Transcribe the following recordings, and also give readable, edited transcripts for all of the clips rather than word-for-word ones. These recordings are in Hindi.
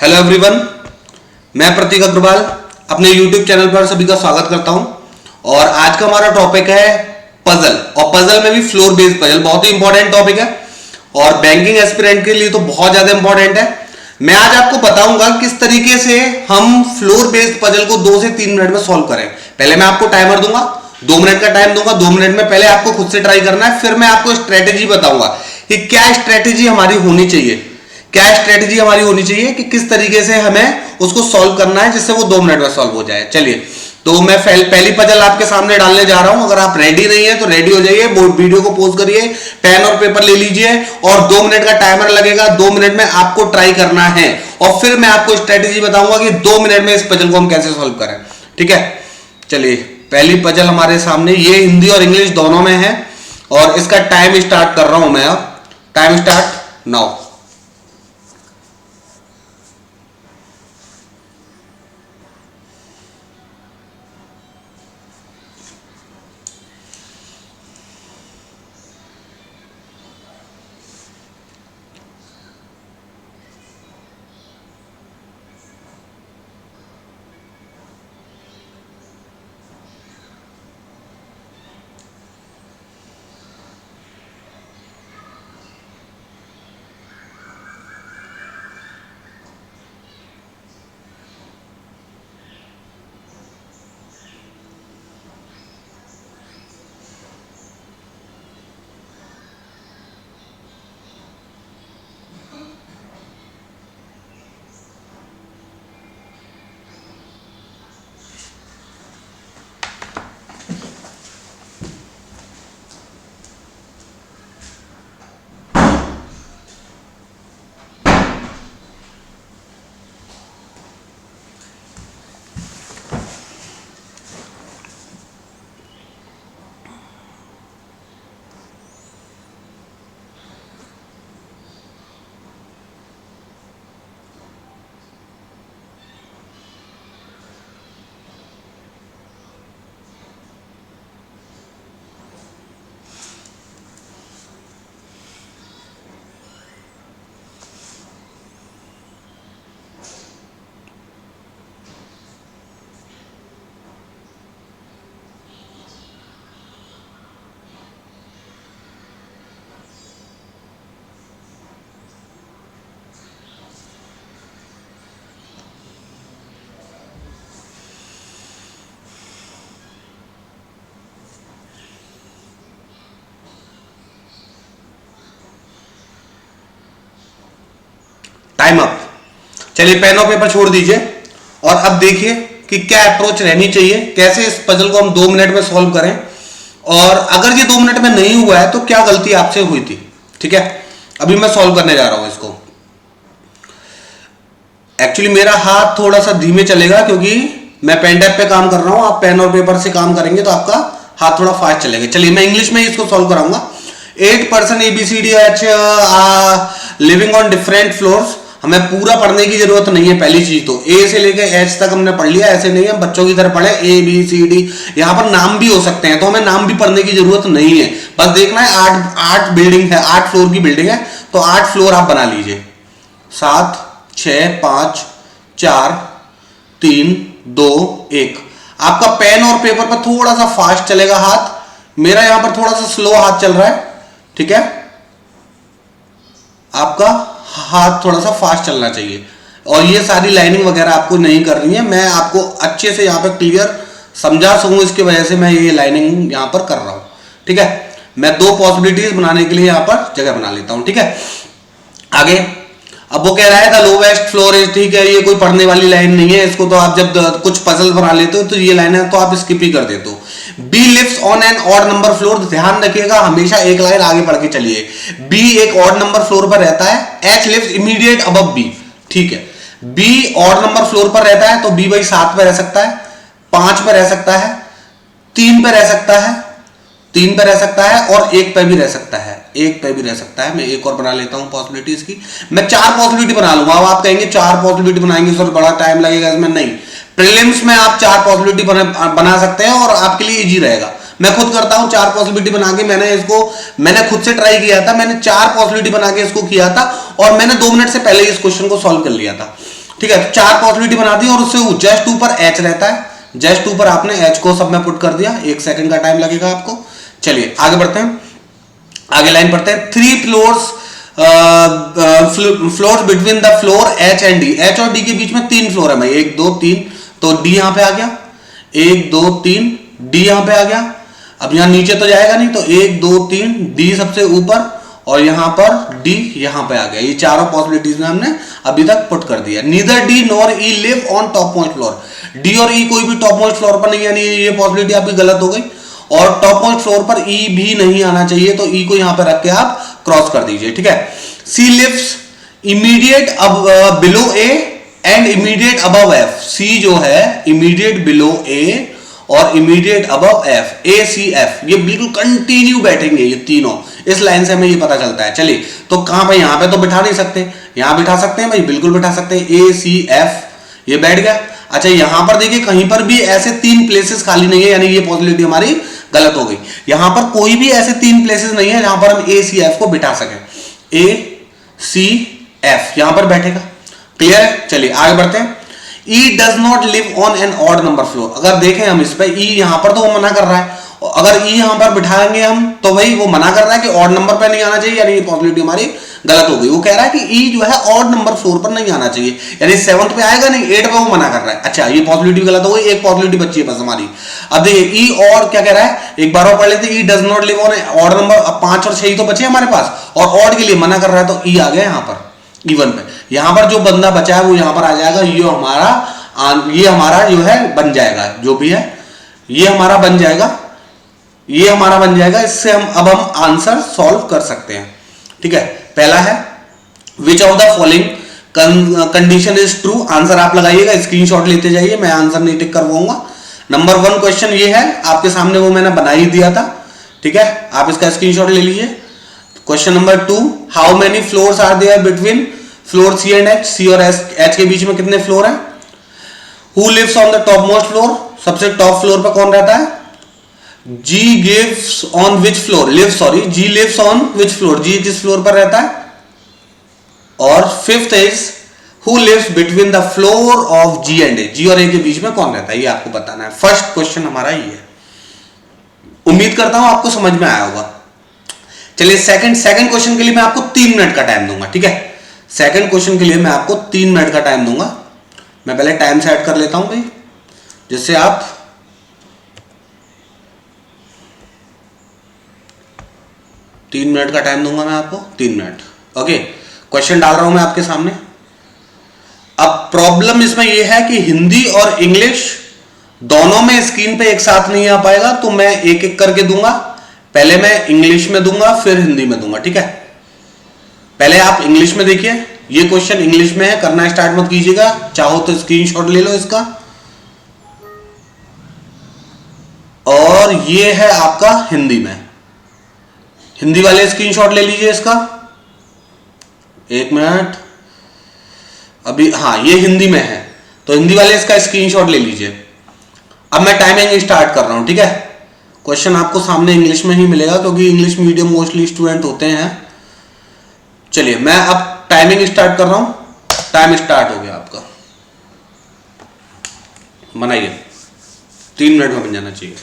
हेलो एवरीवन, मैं प्रतीक अग्रवाल अपने यूट्यूब चैनल पर सभी का स्वागत करता हूं। और आज का हमारा टॉपिक है पजल, और पजल में भी फ्लोर बेस्ड पजल। बहुत ही इंपॉर्टेंट टॉपिक है और बैंकिंग एस्पिरेंट के लिए तो बहुत ज्यादा इंपॉर्टेंट है। मैं आज आपको बताऊंगा किस तरीके से हम फ्लोर बेस्ड पजल को 2 से 3 मिनट में सॉल्व करें। पहले मैं आपको टाइमर दूंगा, 2 मिनट का टाइम दूंगा। 2 मिनट में पहले आपको खुद से ट्राई करना है, फिर मैं आपको स्ट्रेटेजी बताऊंगा कि क्या स्ट्रेटेजी हमारी होनी चाहिए, कि किस तरीके से हमें उसको सॉल्व करना है जिससे वो 2 मिनट में सॉल्व हो जाए। चलिए, तो मैं पहली पजल आपके सामने डालने जा रहा हूं। अगर आप रेडी नहीं है तो रेडी हो जाइए, वीडियो को पॉज करिए, पेन और पेपर ले लीजिए और 2 मिनट का टाइमर लगेगा। 2 मिनट में आपको ट्राई करना है और फिर मैं आपको स्ट्रेटेजी बताऊंगा कि 2 मिनट में इस पजल को हम कैसे सॉल्व करें। ठीक है, चलिए पहली पजल हमारे सामने, ये हिंदी और इंग्लिश दोनों में है और इसका टाइम स्टार्ट कर रहा हूं मैं। अब time start now. Time up. चलिए पेन और पेपर छोड़ दीजिए और अब देखिए कि क्या अप्रोच रहनी चाहिए, कैसे इस पजल को हम 2 मिनट में सॉल्व करें। और अगर ये 2 मिनट में नहीं हुआ है तो क्या गलती आपसे हुई थी। ठीक है, अभी मैं सॉल्व करने जा रहा हूं इसको। एक्चुअली मेरा हाथ थोड़ा सा धीमे चलेगा क्योंकि मैं पेन टैप पे काम कर रहा हूं। आप पेन और पेपर से काम करेंगे तो आपका हाथ थोड़ा फास्ट चलेगा। चलिए मैं इंग्लिश में इसको सॉल्व कराऊंगा। 8 person ABCDH living on different floors. हमें पूरा पढ़ने की जरूरत नहीं है। पहली चीज तो ए से लेकर एच तक हमने पढ़ लिया, ऐसे नहीं है बच्चों की तरह पढ़े ABCD। यहां पर नाम भी हो सकते हैं तो हमें नाम भी पढ़ने की जरूरत नहीं है। बस देखना है 8 बिल्डिंग है, 8 फ्लोर की बिल्डिंग है तो 8 फ्लोर आप बना लीजिए। 7 6 5 4 3 2 1। आपका पेन और पेपर पर थोड़ा सा फास्ट चलेगा हाथ, मेरा यहां पर थोड़ा सा स्लो हाथ चल रहा है। ठीक है, आपका हाथ थोड़ा सा फास्ट चलना चाहिए और ये सारी लाइनिंग वगैरह आपको नहीं कर रही है। मैं आपको अच्छे से यहाँ पे क्लियर समझा सकूं इसकी वजह से मैं ये लाइनिंग यहाँ पर कर रहा हूं। ठीक है, मैं 2 पॉसिबिलिटीज बनाने के लिए यहाँ पर जगह बना लेता हूं। ठीक है, आगे अब वो कह रहा है द लोवेस्ट फ्लोर इज। ठीक है, ये कोई पढ़ने वाली लाइन नहीं है, इसको तो आप जब कुछ पजल बना लेते हो तो ये लाइन है तो आप स्किप ही कर देते हो। B lives on an odd number floor. ध्यान रखिएगा, हमेशा एक लाइन आगे पढ़ के चलिए। बी एक ऑड नंबर फ्लोर पर रहता है। H lives immediate above B. ठीक है, बी ऑड नंबर फ्लोर पर रहता है तो बी भाई 7 पे रह सकता है, 5 पे रह सकता है, 3 पे रह सकता है, 3 पे रह सकता है और 1 पे भी रह सकता है, 1 पे भी रह सकता है। मैं एक और बना लेता हूं पॉसिबिलिटीज की। मैं 4 पॉसिबिलिटी बना लूंगा। अब आप कहेंगे 4 पॉसिबिलिटी बनाएंगे सर बड़ा टाइम लगेगा इसमें। नहीं, प्रीलिम्स में आप 4 पॉसिबिलिटी बना सकते हैं और आपके लिए इजी रहेगा। मैं खुद करता हूं 4 पॉसिबिलिटी बना के। मैंने खुद से ट्राई किया था। मैंने 4 पॉसिबिलिटी बना के इसको किया था और मैंने 2 मिनट से पहले इस क्वेश्चन को सॉल्व कर लिया था। ठीक है, तो 4 पॉसिबिलिटी बना दी और उससे जस्ट ऊपर एच रहता है, जस्ट ऊपर आपने एच को सब में पुट कर दिया, 1 सेकंड का टाइम लगेगा आपको। चलिए आगे बढ़ते हैं, आगे लाइन पढ़ते हैं। 3 floors floors between the floor H and D, H और डी के बीच में 3 फ्लोर है भाई, 1 2 3, तो डी यहां पे आ गया, 1 2 3, डी यहां पे आ गया। अब यहां नीचे तो जाएगा नहीं, तो 1 2 3, डी सबसे ऊपर और यहां पर डी यहां पे आ गया। ये चारों पॉसिबिलिटीज में हमने अभी तक पुट कर दिया। Neither D nor E live on top most floor, D और ई कोई भी टॉप मोस्ट फ्लोर पर नहीं, यानी ये पॉसिबिलिटी आपकी गलत हो गई। और टॉप मोस्ट फ्लोर पर ई भी नहीं आना चाहिए, तो ई को यहां पर रख के आप क्रॉस कर दीजिए, ठीक है। C lives immediate below A and immediate above F, C जो है इमीडिएट बिलो ए और immediate above F, A C F, ये बिल्कुल कंटिन्यू बैठेंगे ये तीनों, इस लाइन से हमें ये पता चलता है। चलिए तो कहां पे, यहां पे तो बिठा नहीं सकते, यहां बिठा सकते हैं भाई, बिल्कुल बिठा सकते हैं, ए सी एफ ये बैठ गया। अच्छा यहां पर देखिए कहीं पर भी ऐसे 3 प्लेसेस खाली नहीं है, यानी ये पॉसिबिलिटी हमारी गलत हो गई। यहां पर कोई भी ऐसे 3 प्लेसेस नहीं है जहां पर हम ए सी एफ को बिठा सके, ए सी एफ यहां पर बैठेगा, क्लियर है। चलिए आगे बढ़ते हैं। E does not live on an odd number floor, अगर देखें हम इस पे E यहां पर तो वो मना कर रहा है, अगर E यहां पर बिठाएंगे हम तो भाई वो मना कर रहा है कि ऑड नंबर पे नहीं आना चाहिए, यानी ये पॉसिबिलिटी हमारी गलत हो गई। वो कह रहा है कि E जो है ऑड नंबर फ्लोर पर नहीं आना चाहिए, यानी 7th पे आएगा नहीं, 8 पे वो मना कर रहा है। अच्छा ये पॉसिबिलिटी गलत हो गई, एक पॉसिबिलिटी बची है बस हमारी। अब देखिए E और क्या कह रहा है, एक बार और पढ़ लेते हैं। E does not live on odd number, अब 5 और 6 तो बचे हमारे पास, और ऑड के लिए मना कर रहा है, तो E आ गया यहां पर इवन पे। यहां पर जो बंदा बचा है वो यहां पर आ जाएगा, ये हमारा जो है बन जाएगा, जो भी है ये हमारा बन जाएगा, ये हमारा बन जाएगा। इससे अब हम आंसर सॉल्व कर सकते हैं, ठीक है। पहला है विच of the following condition is true, answer आप लगाइएगा, स्क्रीनशॉट लेते जाइए, मैं आंसर नहीं टिक करवाऊंगा। नंबर 1 क्वेश्चन ये है आपके सामने, वो मैंने बना ही दिया था, ठीक है, आप इसका स्क्रीनशॉट ले लीजिए। Question number 2, how many floors are there between floor C and H, C और एच के बीच में कितने फ्लोर हैं। Who lives on the top most floor, सबसे टॉप फ्लोर पर कौन रहता है। G gives on which floor, lives sorry, G lives on which floor, G किस फ्लोर पर रहता है। और 5th is who lives between the floor of G and A, G और A के बीच में कौन रहता है, ये आपको बताना है। फर्स्ट क्वेश्चन हमारा ये है, उम्मीद करता हूं आपको समझ में आया होगा। चलिए सेकंड क्वेश्चन के लिए मैं आपको 3 मिनट का टाइम दूंगा, ठीक है। सेकंड क्वेश्चन के लिए मैं आपको 3 मिनट का टाइम दूंगा। मैं पहले टाइम सेट कर लेता हूं भाई, जिससे आप 3 मिनट का टाइम दूंगा मैं आपको, 3 मिनट, ओके। क्वेश्चन डाल रहा हूं मैं आपके सामने। अब प्रॉब्लम इसमें यह है कि हिंदी और इंग्लिश दोनों में स्क्रीन पे एक साथ नहीं आ पाएगा, तो मैं एक एक करके दूंगा। पहले मैं इंग्लिश में दूंगा, फिर हिंदी में दूंगा, ठीक है। पहले आप इंग्लिश में देखिए, ये क्वेश्चन इंग्लिश में है, करना स्टार्ट मत कीजिएगा, चाहो तो स्क्रीनशॉट ले लो इसका। और ये है आपका हिंदी में, हिंदी वाले स्क्रीनशॉट ले लीजिए इसका, 1 मिनट अभी, हाँ ये हिंदी में है, तो हिंदी वाले इसका स्क्रीनशॉट ले लीजिए। अब मैं टाइमिंग स्टार्ट कर रहा हूं, ठीक है। क्वेश्चन आपको सामने इंग्लिश में ही मिलेगा, क्योंकि इंग्लिश मीडियम मोस्टली स्टूडेंट होते हैं। चलिए मैं अब टाइमिंग स्टार्ट कर रहा हूं, टाइम स्टार्ट हो गया आपका, बनाइए, 3 मिनट में बन जाना चाहिए।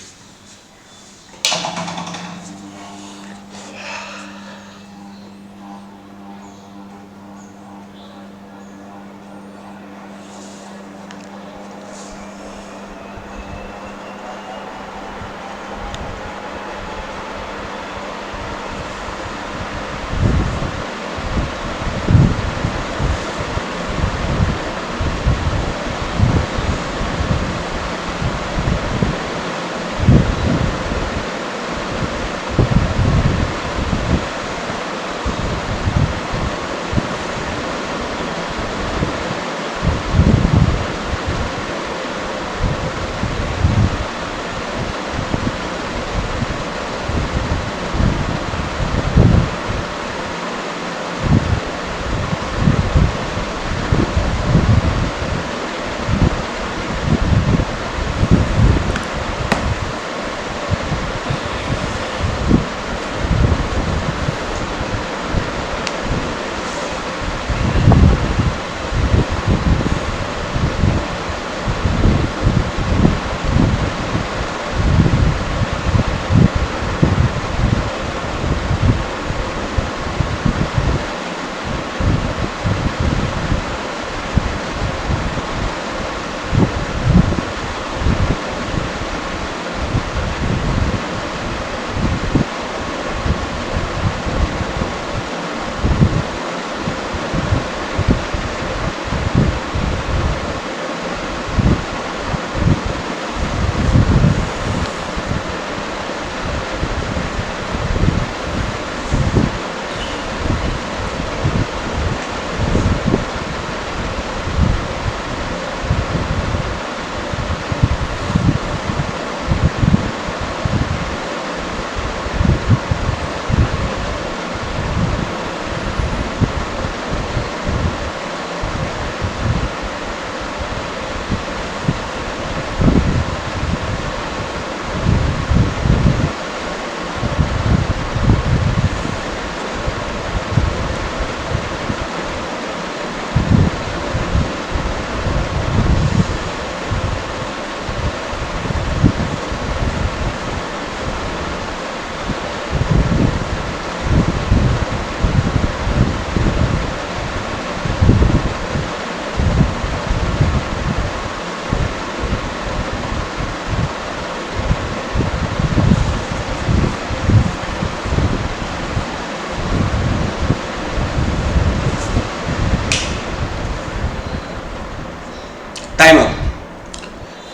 Time up,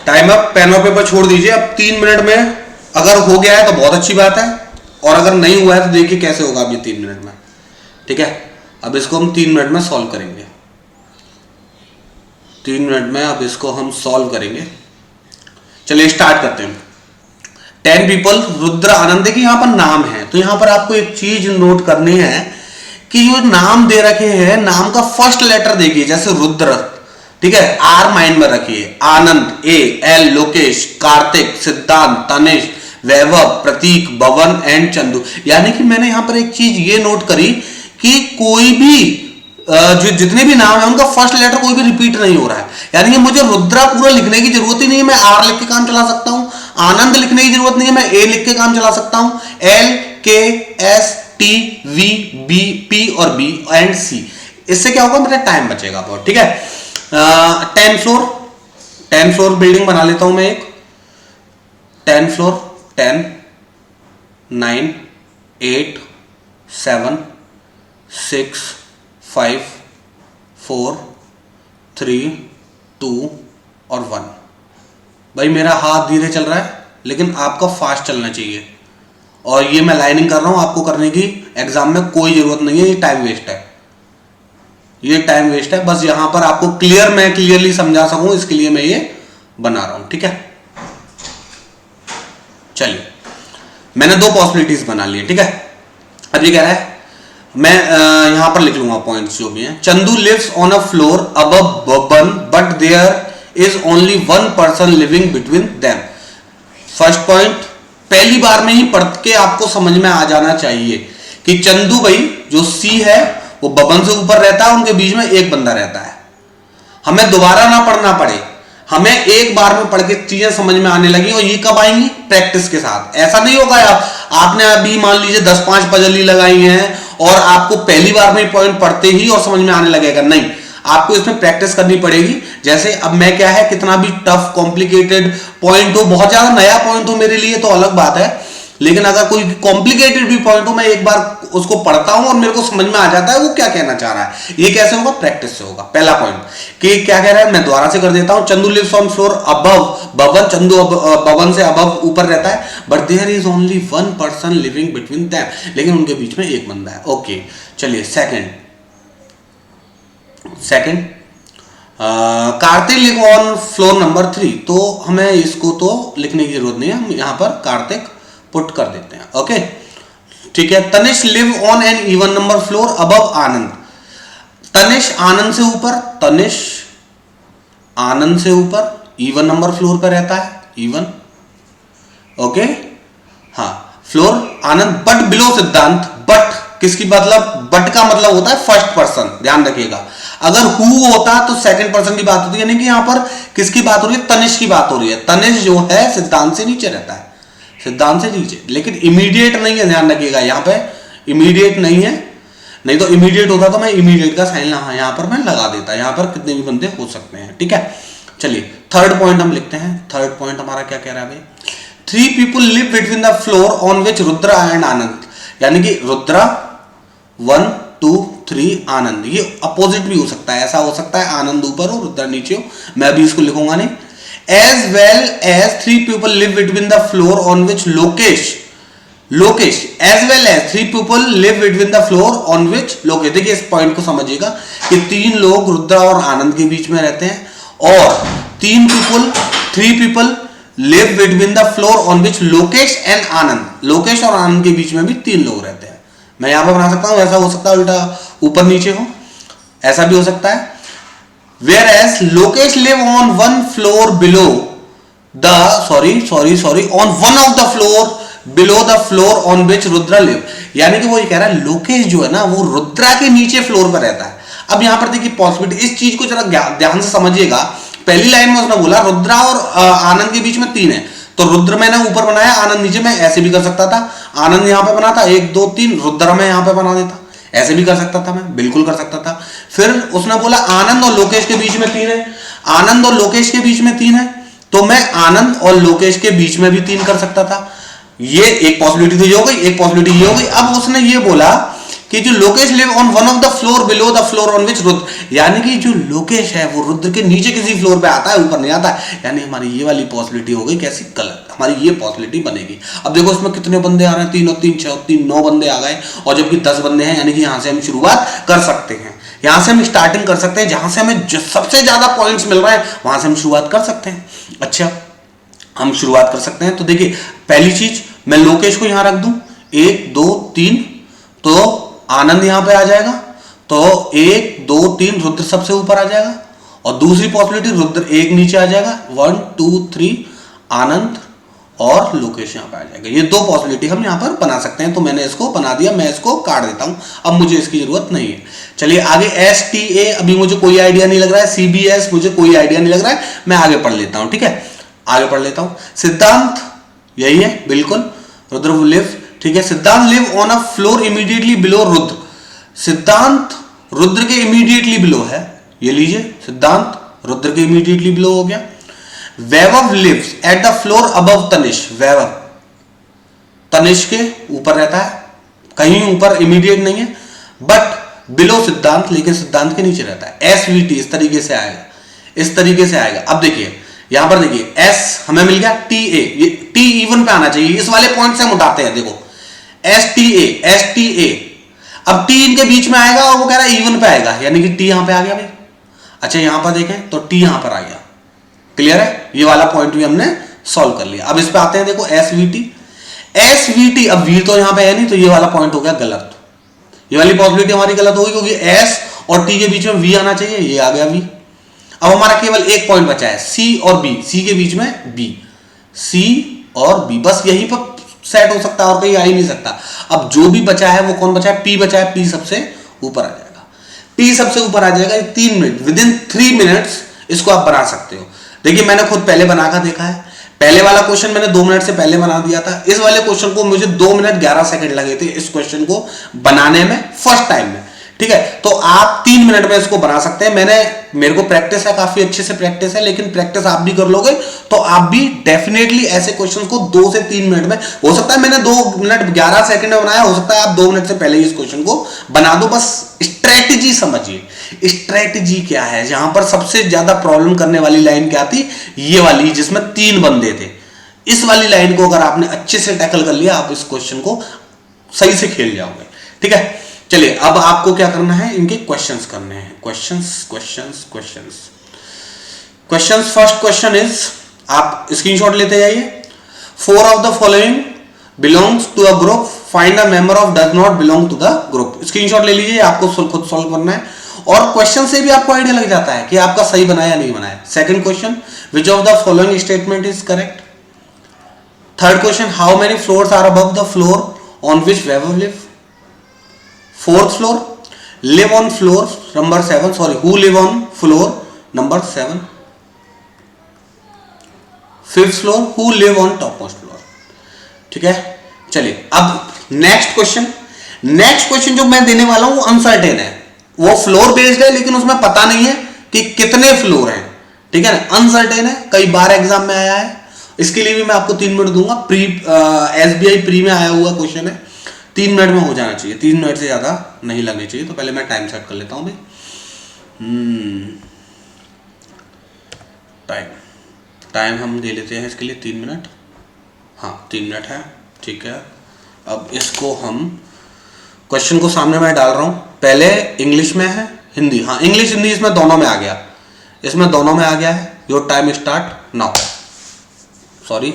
time up, pen और पेपर छोड़ दीजिए। अब 3 मिनट में अगर हो गया है तो बहुत अच्छी बात है, और अगर नहीं हुआ है तो देखिए कैसे होगा अब ये 3 मिनट में। ठीक है, अब इसको हम 3 मिनट में सॉल्व करेंगे। 3 मिनट में अब इसको हम सॉल्व करेंगे। चलिए स्टार्ट करते हैं। 10 पीपल, रुद्र आनंद। देखिए यहां पर नाम है, तो यहां पर आपको एक चीज नोट करनी है कि जो नाम दे रखे हैं, नाम का फर्स्ट लेटर देखिए, जैसे रुद्र, ठीक है, आर माइंड में रखिए, आनंद ए, एल लोकेश, कार्तिक, सिद्धांत, तनिष, वैभव, प्रतीक, भवन एंड चंदू। यानी कि मैंने यहां पर एक चीज ये नोट करी कि कोई भी जो जितने भी नाम है उनका फर्स्ट लेटर कोई भी रिपीट नहीं हो रहा है। यानी कि मुझे रुद्रा पूरा लिखने की जरूरत ही नहीं है, मैं आर लिख के काम चला सकता हूं। आनंद लिखने की जरूरत नहीं है, मैं ए लिख के काम चला सकता हूं। L, K, S, T, V, B, P और बी एंड सी। इससे क्या होगा, मेरा टाइम बचेगा बहुत। ठीक है, 10 फ्लोर बिल्डिंग बना लेता हूं मैं एक। 10 फ्लोर, 10, 9, 8, 7, 6, 5, 4, 3, 2 और 1। भाई मेरा हाथ धीरे चल रहा है, लेकिन आपका फास्ट चलना चाहिए। और ये मैं लाइनिंग कर रहा हूं, आपको करने की एग्जाम में कोई जरूरत नहीं है, ये टाइम वेस्ट है, ये टाइम वेस्ट है। बस यहां पर आपको मैं क्लियरली समझा सकूं, इसके लिए मैं ये बना रहा हूं। ठीक है, चलिए मैंने 2 पॉसिबिलिटीज बना ली। ठीक है, अब ये कह रहा है, मैं यहां पर लिख लूंगा पॉइंट्स जो भी हैं। Chandu lives on a floor above Baban but there is only 1 person living between them. First point पहली बार में ही पढ़ के आपको समझ में आ जाना चाहिए कि चंदू भाई जो सी है वो बबन से ऊपर रहता है, उनके बीच में एक बंदा रहता है। हमें दोबारा ना पढ़ना पड़े, हमें एक बार में पढ़ के चीजें समझ में आने लगी। और ये कब आएंगी, प्रैक्टिस के साथ। ऐसा नहीं होगा आपने अभी मान लीजिए 10-5 पजली लगाई हैं और आपको पहली बार में पॉइंट पढ़ते ही और समझ में आने लगेगा, नहीं। आपको इसमें प्रैक्टिस करनी पड़ेगी। जैसे अब मैं क्या है, कितना भी टफ कॉम्प्लिकेटेड पॉइंट हो, बहुत ज्यादा नया पॉइंट हो मेरे लिए तो अलग बात है, लेकिन अगर कोई कॉम्प्लिकेटेड भी पॉइंट हो, मैं एक बार उसको पढ़ता हूं और मेरे को समझ में आ जाता है वो क्या कहना चाह रहा है। ये कैसे होगा, प्रैक्टिस से होगा। पहला पॉइंट कि क्या कह रहा है, मैं दोबारा से कर देता हूं। Chandu lives on floor above Bhavan, Chandu Bhavan से अबव ऊपर रहता है, but there is only 1 person living between them, लेकिन उनके बीच में एक बंदा है। ओके, चलिए second Kartik live on floor number 3। तो हमें इसको तो लिखने की जरूरत नहीं है, हम यहां पर कार्तिक पुट कर देते हैं। ओके, ठीक है। Tanish live on an even number floor above Anand. Tanish Anand से ऊपर, तनिष आनंद से ऊपर इवन नंबर फ्लोर पर रहता है, इवन। ओके, हाँ, फ्लोर आनंद, बट बिलो सिद्धांत। बट किसकी मतलब, बट का मतलब होता है फर्स्ट पर्सन, ध्यान रखिएगा। अगर हु होता तो सेकंड पर्सन की बात होती है, यानी कि यहां पर किसकी बात हो रही है, तनिष की बात हो रही है। तनिष जो है सिद्धांत से नीचे रहता है, सिद्धांत से नीचे, लेकिन इमीडिएट नहीं है, ध्यान रखिएगा। यहां पे इमीडिएट नहीं है, नहीं तो इमीडिएट होता तो मैं इमीडिएट का साइन यहां पर मैं लगा देता। यहां पर कितने भी बंदे हो सकते हैं। ठीक है, चलिए थर्ड पॉइंट हम लिखते हैं। थर्ड पॉइंट हमारा क्या कह रहा है भाई, 3 people live between the floor on which Rudra and Anand. यानी कि रुद्रा 1, 2, 3 आनंद। ये अपोजिट भी हो सकता है, ऐसा हो सकता है आनंद ऊपर हो रुद्रा नीचे हो, मैं अभी इसको लिखूंगा नहीं। as well as 3 people live between the floor on which Lokesh as well as 3 people live between the floor on which Lokesh। देखिए इस पॉइंट को समझिएगा कि 3 लोग रुद्रा और आनंद के बीच में रहते हैं और 3 people live between the floor on which Lokesh and आनंद, लोकेश और आनंद के बीच में भी 3 लोग रहते हैं। मैं यहां पर बना सकता हूं, ऐसा हो सकता है उल्टा ऊपर नीचे हो, ऐसा भी हो सकता है। Whereas Lokesh live on 1 floor below the on one of the floor below the floor on which Rudra live। यानी कि वो ये कह रहा है लोकेश जो है ना वो रुद्रा के नीचे फ्लोर पर रहता है। अब यहां पर देखिए पॉसिबिलिटी, इस चीज को जरा ध्यान से समझिएगा। पहली लाइन में उसने बोला रुद्रा और आनंद के बीच में 3 है, तो रुद्र मैंने ऊपर बनाया, आनंद नीचे। मैं ऐसे भी कर सकता था, आनंद यहां पे बना था 1, 2, 3, रुद्रा मैं यहां पे बना देता, ऐसे भी कर सकता था, मैं बिल्कुल कर सकता था। फिर उसने बोला आनंद और लोकेश के बीच में 3 है, आनंद और लोकेश के बीच में 3 है, तो मैं आनंद और लोकेश के बीच में भी 3 कर सकता था। ये एक पॉसिबिलिटी तो ये हो गई, एक पॉसिबिलिटी ये हो गई। अब उसने ये बोला कि जो Lokesh live on one of the floor below the floor on विच रुद्र, यानी कि जो लोकेश है वो रुद्र के नीचे किसी फ्लोर पे आता है, ऊपर नहीं आता है, यानी हमारी ये वाली पॉसिबिलिटी हो गई कैसी, गलत, हमारी ये पॉसिबिलिटी बनेगी। अब देखो इसमें कितने बंदे आ रहे हैं, 3 और 3 6 और 3 9 बंदे आ गए, और जबकि 10 बंदे हैं, यानी कि यहां से हम शुरुआत कर सकते हैं, यहां से हम स्टार्टिंग कर सकते हैं, जहां से हमें सबसे ज्यादा पॉइंट्स मिल रहे हैं वहां से हम शुरुआत कर सकते हैं। अच्छा, हम शुरुआत कर सकते हैं। तो देखिए पहली चीज, मैं लोकेश को यहां रख दूं 1 2 3, तो आनंद यहां पे आ जाएगा, तो 1 2 3 रुद्र सबसे ऊपर आ जाएगा, और दूसरी पॉसिबिलिटी रुद्र 1 नीचे आ जाएगा, 1 2 3 आनंद और लोकेश यहां पे आ जाएगा। ये 2 पॉसिबिलिटी हम यहां पर बना सकते हैं, तो मैंने इसको बना दिया, मैं इसको काट देता हूं, अब मुझे इसकी जरूरत नहीं है। चलिए आगे STA, अभी मुझे कोई आइडिया नहीं लग रहा है, CBS मुझे कोई आइडिया नहीं लग रहा है, मैं आगे पढ़ लेता हूं, ठीक है, आगे पढ़ लेता हूं। सिद्धांत यही है बिल्कुल, रुद्र लिव, ठीक है, सिद्धांत live on a floor immediately below Rudra, सिद्धांत रुद्र के इमीडिएटली बिलो है, ये लीजिए सिद्धांत रुद्र के इमीडिएटली बिलो हो गया। Vaibhav lives at the floor above Tanish, Vaibhav Tanish के ऊपर रहता है, कहीं ऊपर इमीडिएट नहीं है, बट बिलो सिद्धांत, लेकिन सिद्धांत के नीचे रहता है। SVT इस तरीके से आएगा, इस तरीके से आएगा। अब देखिए यहां पर देखिए S हमें मिल गया, TA, ये T इवन पे आना चाहिए, इस वाले पॉइंट से हम उठाते हैं, देखो STA, अब T इनके बीच में आएगा और वो कह रहा है इवन पे आएगा, यानी कि T यहां पे आ गया भाई। अच्छा यहां पर देखें तो T यहां पर आ गया, क्लियर है, ये वाला पॉइंट भी हमने सॉल्व कर लिया। अब इस पे आते हैं, देखो SVT, अब V तो यहां पे है नहीं, तो ये वाला पॉइंट हो गया गलत, ये वाली पॉसिबिलिटी हमारी गलत होगी, क्योंकि S और T के बीच में V आना चाहिए, ये आ गया V। अब हमारा केवल एक पॉइंट बचा है, C और B, C के बीच में B, C और B, बस यहीं पर सेट हो सकता है और कहीं आ ही नहीं सकता। अब जो भी बचा है वो कौन बचा है, P बचा है, P सबसे ऊपर आ जाएगा, P सबसे ऊपर आ जाएगा। 3 मिनट, विदिन 3 मिनट्स इसको आप बना सकते हो। देखिए मैंने खुद पहले बनाकर देखा है, पहले वाला क्वेश्चन मैंने 2 मिनट से पहले बना दिया था, इस वाले क्वेश्चन को मुझे 2 मिनट 11 सेकंड लगे थे इस क्वेश्चन को बनाने में, फर्स्ट टाइम में, ठीक है। तो आप 3 मिनट में इसको बना सकते हैं। मेरे को प्रैक्टिस है, काफी अच्छे से प्रैक्टिस है, लेकिन प्रैक्टिस आप भी कर लोगे तो आप भी डेफिनेटली ऐसे क्वेश्चंस को 2 से 3 मिनट में, हो सकता है मैंने 2 मिनट 11 सेकंड में बनाया, हो सकता है आप 2 मिनट से पहले ही इस क्वेश्चन को बना दो। बस स्ट्रेटजी समझिए, स्ट्रेटजी क्या है। जहां पर सबसे ज्यादा प्रॉब्लम करने वाली लाइन क्या थी, ये वाली जिसमें 3 बंदे थे, इस वाली लाइन को अगर आपने अच्छे से टैकल कर लिया, आप इस क्वेश्चन को सही से खेल जाओगे, ठीक है। चलिए अब आपको क्या करना है, इनके क्वेश्चंस करने हैं, क्वेश्चंस। फर्स्ट क्वेश्चन इज, आप स्क्रीनशॉट लेते जाइए, 4 of the following belongs to a group, find a member of does not belong to the group. Screenshot ले लीजिए, आपको खुद सॉल्व करना है, और क्वेश्चन से भी आपको आइडिया लग जाता है कि आपका सही बनाया या नहीं बनाया। Second question, which of the following statement is correct. Third question, how many floors are above the floor on which Vaibhav live. Fourth floor, live on floor number 7, sorry who live on floor number 7। Fifth floor, who live on top most floor, ठीक है। चलिए अब नेक्स्ट क्वेश्चन जो मैं देने वाला हूं वो अनसर्टेन है, वो फ्लोर बेस्ड है, लेकिन उसमें पता नहीं है कि कितने फ्लोर हैं, ठीक है ना, अनसर्टेन है, कई बार एग्जाम में आया है। इसके लिए भी मैं आपको 3 मिनट दूंगा, SBI प्री में आया हुआ क्वेश्चन है, 3 मिनट में हो जाना चाहिए, 3 मिनट से ज्यादा नहीं लगनी चाहिए। तो पहले मैं टाइम सेट कर लेता हूं भाई, टाइम हम दे लेते हैं इसके लिए 3 मिनट, हाँ 3 मिनट है, ठीक है। अब इसको हम क्वेश्चन को सामने मैं डाल रहा हूं, पहले इंग्लिश में है, हिंदी, हाँ इंग्लिश हिंदी इसमें दोनों में आ गया, इसमें दोनों में आ गया है। Your time start now. Sorry,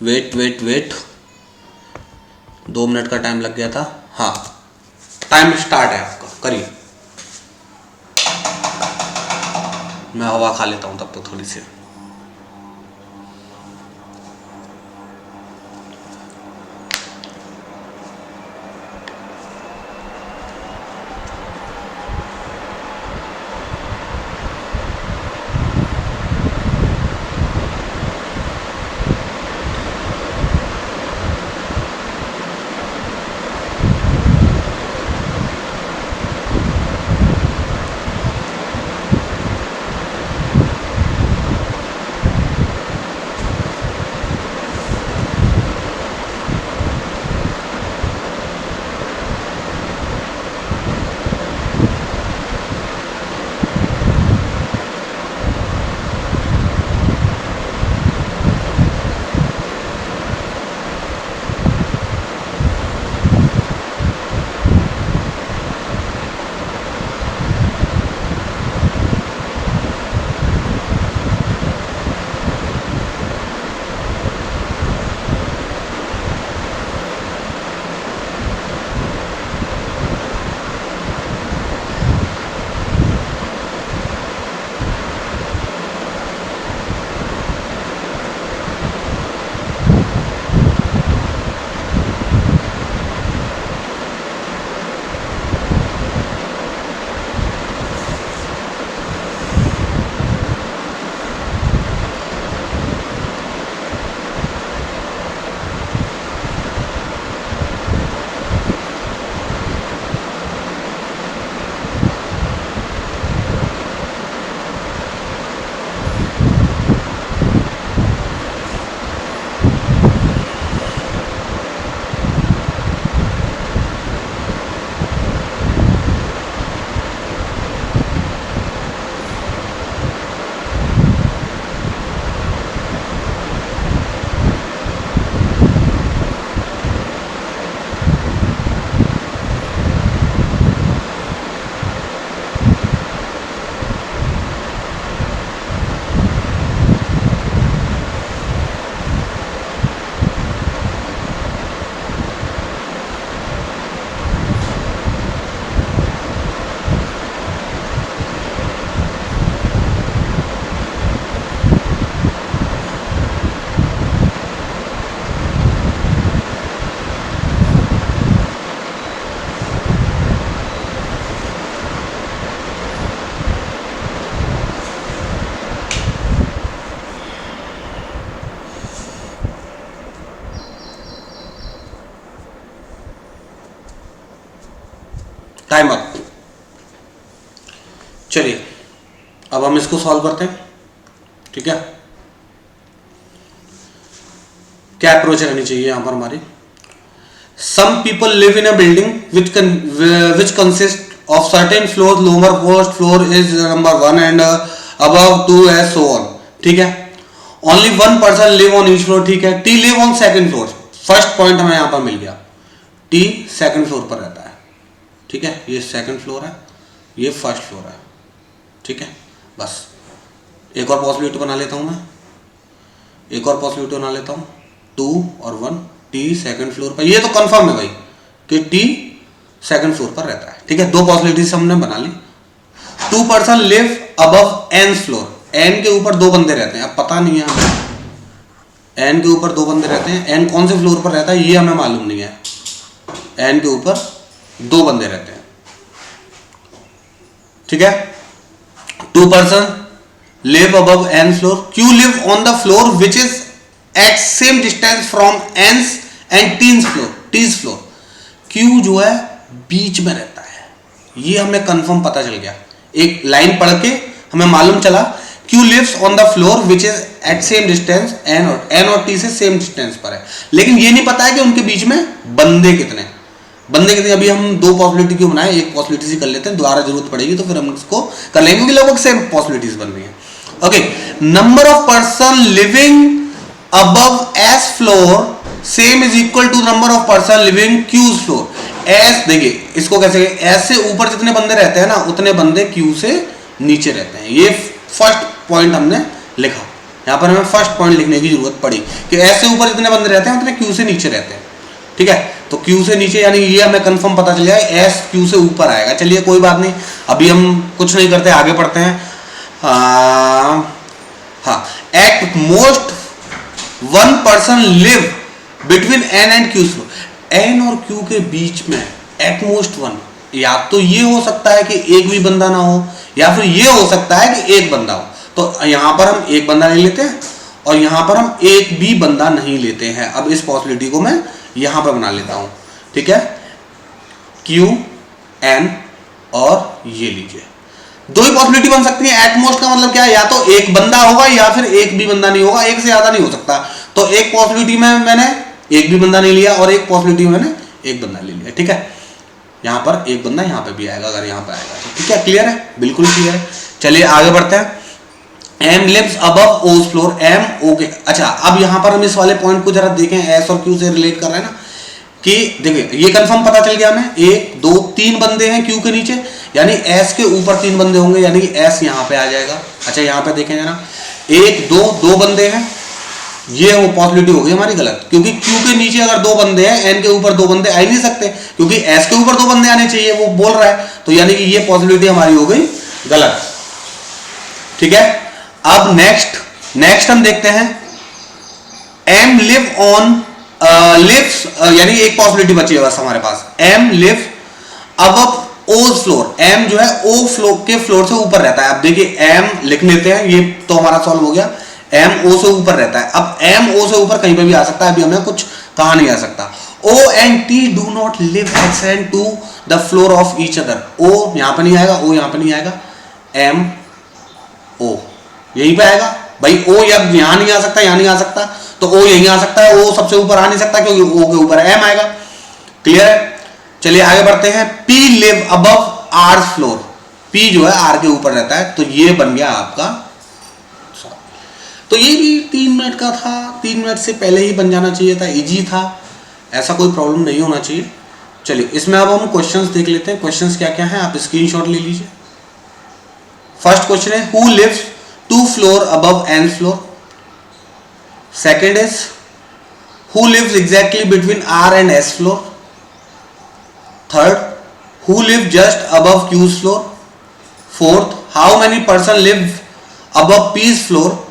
wait, 2 minute का टाइम लग गया था, हाँ टाइम स्टार्ट है आपका, करिए। मैं हवा खा लेता हूं तब तो थोड़ी सी। चलिए अब हम इसको सॉल्व करते हैं, ठीक है। क्या अप्रोच रहनी चाहिए यहां पर हमारी? Some people live in a building which consist of certain floor, lower first floor is number 1 and above 2 as so on, ठीक है। Only one person live on each floor, ठीक है। T live on second floor, first point हमें यहां पर मिल गया। टी सेकंड फ्लोर पर रहता है, ठीक है। ये सेकंड फ्लोर है, ये फर्स्ट फ्लोर है, ठीक है। बस एक और पॉसिबिलिटी बना लेता हूं मैं, एक और पॉसिबिलिटी बना लेता हूं, 2 और 1। टी सेकंड फ्लोर पर, ये तो कंफर्म है भाई कि टी सेकंड फ्लोर पर रहता है, ठीक है। दो पॉसिबिलिटीज हमने बना ली। 2 person live above N floor, N के ऊपर 2 बंदे रहते हैं। अब पता नहीं है हमें एन के ऊपर 2 बंदे रहते हैं, एन कौन से फ्लोर पर रहता है ये हमें मालूम नहीं है। एन के ऊपर 2 बंदे रहते हैं, ठीक है। 2 person live above N floor, Q live on the floor which is at same distance from N's and T's floor, T's floor. Q जो है बीच में रहता है, ये हमें कंफर्म पता चल गया। एक लाइन पढ़ के हमें मालूम चला Q lives on the floor which is at same distance, N और टी से सेम डिस्टेंस पर है, लेकिन ये नहीं पता है कि उनके बीच में बंदे कितने। अभी हम 2 पॉसिबिलिटी क्यों बनाए, एक पॉसिबिलिटी से कर लेते हैं, दोबारा जरूरत पड़ेगी तो फिर हम इसको कर लेंगे क्योंकि लगभग सेम पॉसिबिलिटीज बन रही है। Okay, number of person living above S floor same is equal to number of person living Q's floor. S देखिए इसको कैसे, एस से ऊपर जितने बंदे रहते हैं ना उतने बंदे क्यू से नीचे रहते हैं। ये फर्स्ट पॉइंट हमने लिखा, यहां पर हमें फर्स्ट पॉइंट लिखने की जरूरत पड़ी कि एस से ऊपर जितने बंदे रहते हैं उतने क्यू से नीचे रहते हैं, ठीक है। तो क्यू से नीचे यानी ये हमें कंफर्म पता चल जाए एस क्यू से ऊपर आएगा। चलिए कोई बात नहीं, अभी हम कुछ नहीं करते, आगे बढ़ते हैं। हाँ, at most 1 person live between N and Q floor. N और क्यू के बीच में एट मोस्ट 1, या तो ये हो सकता है कि एक भी बंदा ना हो, या फिर ये हो सकता है कि एक बंदा हो। तो यहां पर हम एक बंदा नहीं लेते हैं और यहां पर हम एक भी बंदा नहीं लेते हैं। अब इस पॉसिबिलिटी को मैं यहां पर बना लेता हूं, ठीक है। क्यू एन और ये लीजिए, 2 ही पॉसिबिलिटी बन सकती है। एट मोस्ट का मतलब क्या है, या तो एक बंदा होगा या फिर एक भी बंदा नहीं होगा, एक से ज्यादा नहीं हो सकता। तो एक पॉसिबिलिटी में मैंने एक भी बंदा नहीं लिया और एक पॉसिबिलिटी में मैंने एक बंदा ले लिया, ठीक है। यहां पर एक बंदा यहां पर भी आएगा, अगर यहां पर आएगा तो ठीक है, क्लियर है, बिल्कुल क्लियर है। चलिए आगे बढ़ते हैं। एम लिव्स अबव ओज फ्लोर, एम ओके। अच्छा, अब यहां पर हम इस वाले पॉइंट को जरा देखें, एस और क्यू से रिलेट कर रहे हैं ना, कि देखिए ये कंफर्म पता चल गया हमें, 1 2 3 बंदे हैं क्यू के नीचे, यानी एस के ऊपर 3 बंदे होंगे, यानी कि एस यहां पे आ जाएगा। अच्छा यहां पे देखें जरा, 1 2 बंदे हैं, ये वो पॉसिबिलिटी हो गई हमारी गलत, क्योंकि क्यू के नीचे अगर 2 बंदे हैं, एन के ऊपर 2 बंदे आ ही नहीं सकते, क्योंकि एस के ऊपर 2 बंदे आने चाहिए, वो बोल रहा है, तो यानी कि ये पॉसिबिलिटी हमारी हो गई गलत, ठीक है। अब नेक्स्ट हम देखते हैं, एम लिव ऑन लिव्स, यानी एक पॉसिबिलिटी बची है बस हमारे पास, एम लिव अबव ओज फ्लोर। एम जो है ओ फ्लोर के फ्लोर से ऊपर रहता है। अब देखिए एम लिख लेते हैं, ये तो हमारा सॉल्व हो गया, एम ओ से ऊपर रहता है। अब एम ओ से ऊपर कहीं पे भी आ सकता है, अभी हमें कुछ कहा नहीं आ सकता। O and T do not live adjacent to the floor of each other. O यहां पर नहीं आएगा, ओ यहां पर नहीं आएगा, एम ओ यहीं पे आएगा भाई। ओ यहां नहीं आ सकता, यहां नहीं आ सकता, तो ओ यहीं आ सकता है, ओ सबसे ऊपर आ नहीं सकता क्योंकि ओ के ऊपर एम आएगा, क्लियर है। चलिए आगे बढ़ते हैं। P live above R floor, P जो है आर के ऊपर रहता है, तो ये बन गया आपका, तो ये भी 3 मिनट का था, 3 मिनट से पहले ही बन जाना चाहिए था, इजी था, ऐसा कोई प्रॉब्लम नहीं होना चाहिए। चलिए इसमें अब हम क्वेश्चंस देख लेते हैं, क्वेश्चंस क्या क्या हैं, आप स्क्रीनशॉट ले लीजिए। फर्स्ट क्वेश्चन है, who lives 2 floor above N floor. Second is, who lives exactly between R and S floor. Third, who live just above Q's floor. Fourth, how many person live above P's floor.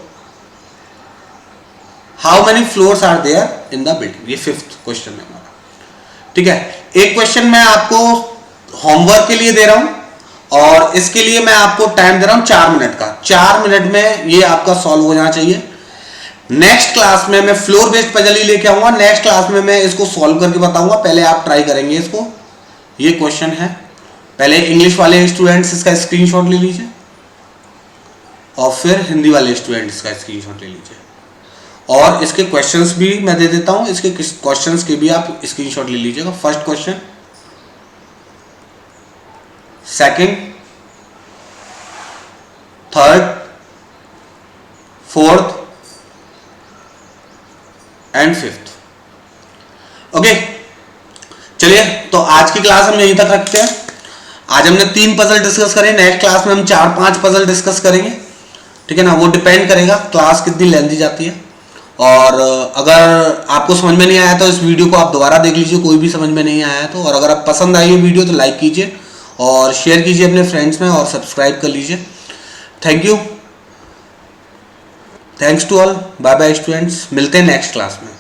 How many floors are there in the building. ये 5th क्वेश्चन है हमारा, ठीक है। एक क्वेश्चन मैं आपको होमवर्क के लिए दे रहा हूं और इसके लिए मैं आपको टाइम दे रहा हूं 4 मिनट का। 4 मिनट में ये आपका सॉल्व हो जाना चाहिए। नेक्स्ट क्लास में मैं फ्लोर बेस्ड पजल ही लेके आऊंगा, नेक्स्ट क्लास में मैं इसको सॉल्व करके बताऊंगा, पहले आप ट्राई करेंगे इसको। ये क्वेश्चन है पहले इंग्लिश वाले स्टूडेंट्स इसका स्क्रीनशॉट ले लीजिए और फिर हिंदी वाले स्टूडेंट्स का स्क्रीनशॉट ले लीजिए, और इसके क्वेश्चंस भी मैं दे देता हूं, इसके क्वेश्चंस के भी आप स्क्रीनशॉट ले लीजिएगा। First question, second, third, fourth and fifth. Okay, चलिए तो आज की क्लास हम यहीं तक रखते हैं। आज हमने 3 पजल डिस्कस करे, नेक्स्ट क्लास में हम 4-5 पजल डिस्कस करेंगे, ठीक है ना। वो डिपेंड करेगा क्लास कितनी लेंथी जाती है। और अगर आपको समझ में नहीं आया तो इस वीडियो को आप दोबारा देख लीजिए, कोई भी समझ में नहीं आया तो। और अगर आप पसंद आई ये वीडियो तो लाइक कीजिए और शेयर कीजिए अपने फ्रेंड्स में और सब्सक्राइब कर लीजिए। Thank you, thanks to all, bye bye students, मिलते हैं नेक्स्ट क्लास में।